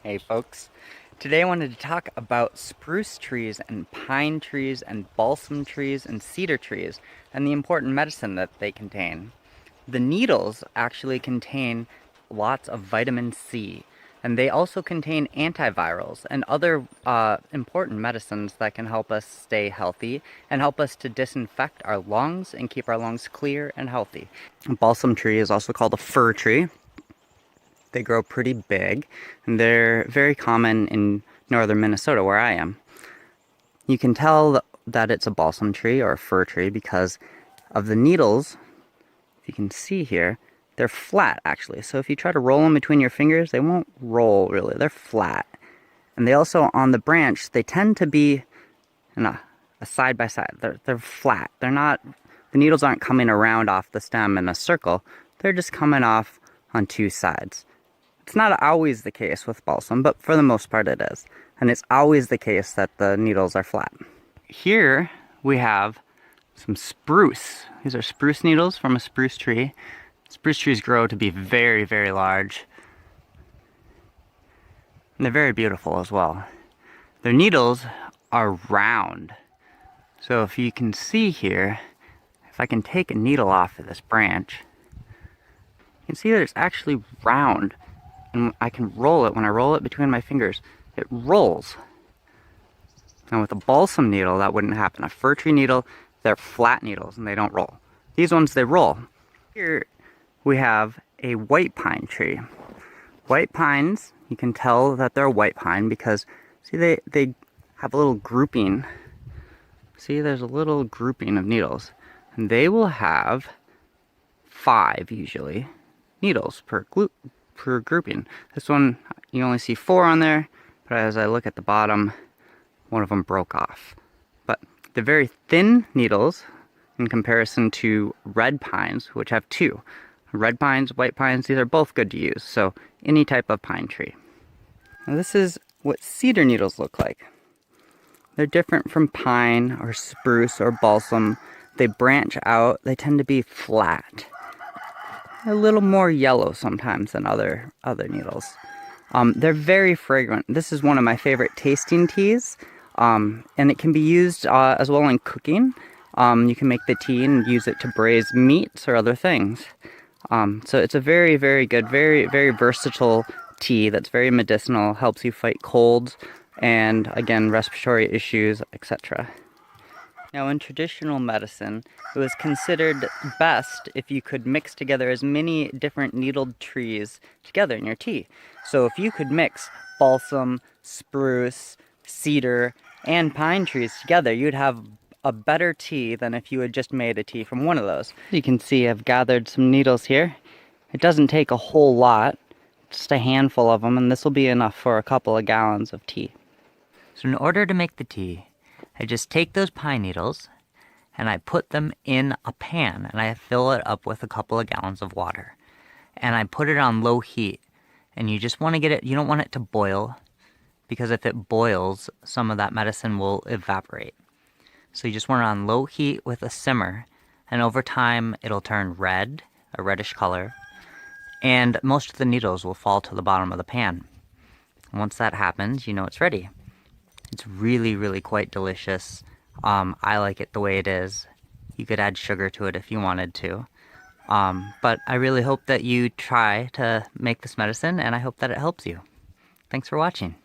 Hey folks, today I wanted to talk about spruce trees and pine trees and balsam trees and cedar trees and the important medicine that they contain. The needles actually contain lots of vitamin C, and they also contain antivirals and other important medicines that can help us stay healthy and help us to disinfect our lungs and keep our lungs clear and healthy. Balsam tree is also called a fir tree. They grow pretty big, and they're very common in northern Minnesota where I am. You can tell that it's a balsam tree or a fir tree because of the needles. If you can see here, they're flat actually. So if you try to roll them between your fingers, they won't roll really. They're flat. And they also, on the branch, they tend to be in a side by side. They're flat. They're not, the needles aren't coming around off the stem in a circle. They're just coming off on two sides. It's not always the case with balsam, but for the most part it is. And it's always the case that the needles are flat. Here we have some spruce. These are spruce needles from a spruce tree. Spruce trees grow to be very, very large. And they're very beautiful as well. Their needles are round. So if you can see here, if I can take a needle off of this branch, you can see that it's actually round. And I can roll it. When I roll it between my fingers, it rolls. Now with a balsam needle, that wouldn't happen. A fir tree needle, they're flat needles and they don't roll. These ones, they roll. Here we have a white pine tree. White pines, you can tell that they're a white pine because, see, they have a little grouping. See, there's a little grouping of needles. And they will have 5, usually, needles per grouping. This one, you only see 4 on there, but as I look at the bottom, one of them broke off. But they're very thin needles in comparison to red pines, which have 2. Red pines, white pines, these are both good to use, so any type of pine tree. Now this is what cedar needles look like. They're different from pine or spruce or balsam. They branch out, they tend to be flat. A little more yellow sometimes than other needles. They're very fragrant. This is one of my favorite tasting teas, and it can be used as well in cooking. You can make the tea and use it to braise meats or other things. So it's a very, very good, very, very versatile tea that's very medicinal, helps you fight colds and, again, respiratory issues, etc. Now, in traditional medicine, it was considered best if you could mix together as many different needled trees together in your tea. So if you could mix balsam, spruce, cedar, and pine trees together, you'd have a better tea than if you had just made a tea from one of those. You can see I've gathered some needles here. It doesn't take a whole lot, just a handful of them, and this will be enough for a couple of gallons of tea. So in order to make the tea, I just take those pine needles and I put them in a pan and I fill it up with a couple of gallons of water. And I put it on low heat. And you just want to get it, you don't want it to boil, because if it boils, some of that medicine will evaporate. So you just want it on low heat with a simmer, and over time it'll turn red, a reddish color, and most of the needles will fall to the bottom of the pan. Once that happens, you know it's ready. It's really, really quite delicious. I like it the way it is. You could add sugar to it if you wanted to. But I really hope that you try to make this medicine, and I hope that it helps you. Thanks for watching.